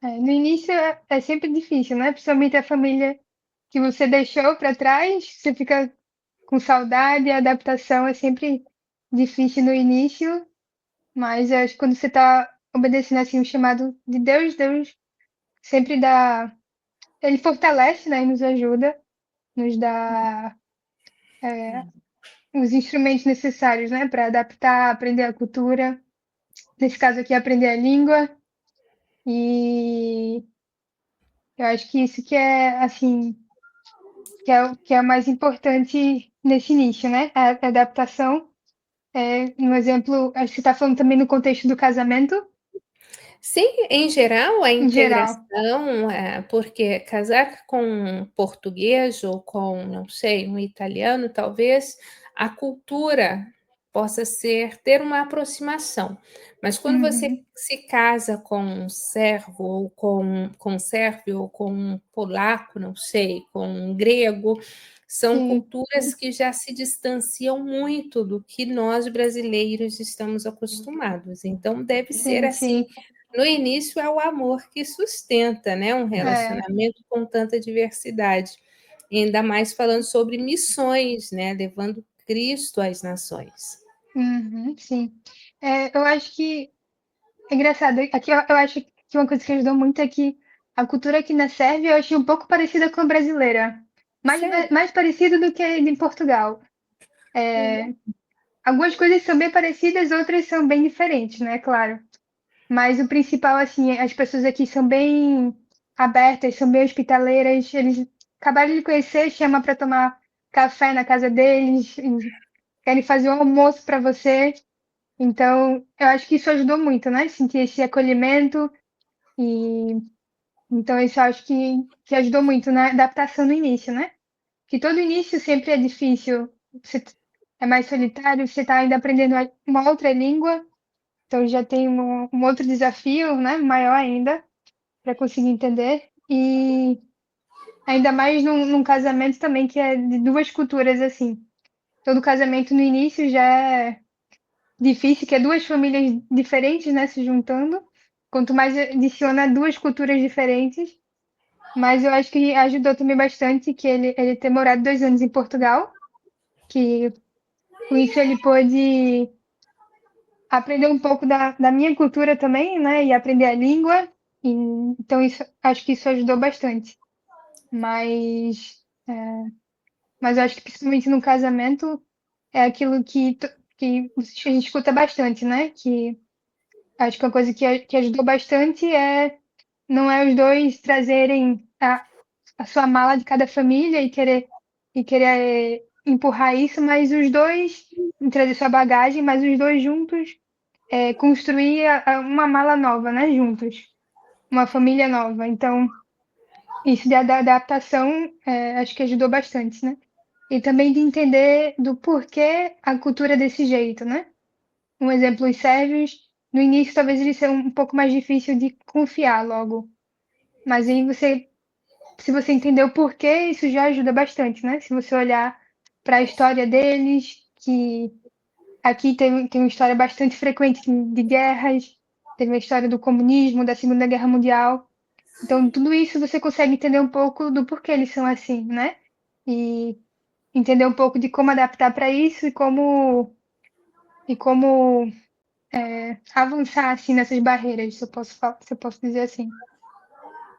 No início é sempre difícil, né? Principalmente a família que você deixou para trás, você fica com saudade, a adaptação é sempre difícil no início, mas eu acho que quando você está obedecendo assim o chamado de Deus, Deus sempre dá, ele fortalece, né, e nos ajuda, nos dá os instrumentos necessários, né, para adaptar, aprender a cultura, nesse caso aqui aprender a língua, e eu acho que isso que é assim, que é o mais importante nesse início, né? A adaptação. No exemplo, acho que você está falando também no contexto do casamento, Sim, em geral, a em geral. integração, porque casar com um português ou com, não sei, um italiano, talvez a cultura possa ter uma aproximação. Mas quando você Uhum. se casa com um servo ou com um sérvio ou com um polaco, não sei, com um grego, são Sim, culturas que já se distanciam muito do que nós brasileiros estamos acostumados. Então, deve ser sim, assim. sim. No início é o amor que sustenta, né, um É, relacionamento com tanta diversidade, ainda mais falando sobre missões, né, levando Cristo às nações. uhum, sim. Eu acho que é engraçado. Aqui eu acho que uma coisa que ajudou muito é que a cultura aqui na Sérvia eu achei um pouco parecida com a brasileira. Mais, Sério? mais parecida do que em Portugal. Legal. Algumas coisas são bem parecidas, outras são bem diferentes, né? Claro. Mas o principal, assim, as pessoas aqui são bem abertas, são bem hospitaleiras. Eles acabaram de conhecer, chama para tomar café na casa deles, e querem fazer um almoço para você. Então, eu acho que isso ajudou muito, né? Sentir esse acolhimento e então isso eu acho que ajudou muito na adaptação no início, né? Que todo início sempre é difícil. Você é mais solitário, você está ainda aprendendo uma outra língua, então já tem um outro desafio, né? Maior ainda para conseguir entender. E ainda mais num casamento também que é de duas culturas assim. Todo casamento no início já é difícil, que é duas famílias diferentes, né, se juntando. Quanto mais adiciona duas culturas diferentes. Mas eu acho que ajudou também bastante que ele ter morado 2 anos em Portugal, que com isso ele pôde aprender um pouco da minha cultura também, né, e aprender a língua. E, então isso, acho que isso ajudou bastante. Mas, mas eu acho que principalmente no casamento é aquilo que a gente escuta bastante, né? Que acho que uma coisa que ajudou bastante não é os dois trazerem a sua mala de cada família e querer empurrar isso, mas os dois trazer sua bagagem, mas os dois juntos construir uma mala nova, né? Juntos, uma família nova. Então, isso da adaptação, acho que ajudou bastante, né? E também de entender do porquê a cultura é desse jeito, né? Um exemplo, os sérvios, no início talvez eles sejam um pouco mais difícil de confiar logo. Mas aí se você entender o porquê, isso já ajuda bastante, né? Se você olhar para a história deles, que aqui tem uma história bastante frequente de guerras, teve a história do comunismo, da Segunda Guerra Mundial. Então, tudo isso você consegue entender um pouco do porquê eles são assim, né? E entender um pouco de como adaptar para isso e como avançar assim nessas barreiras, se eu posso dizer assim.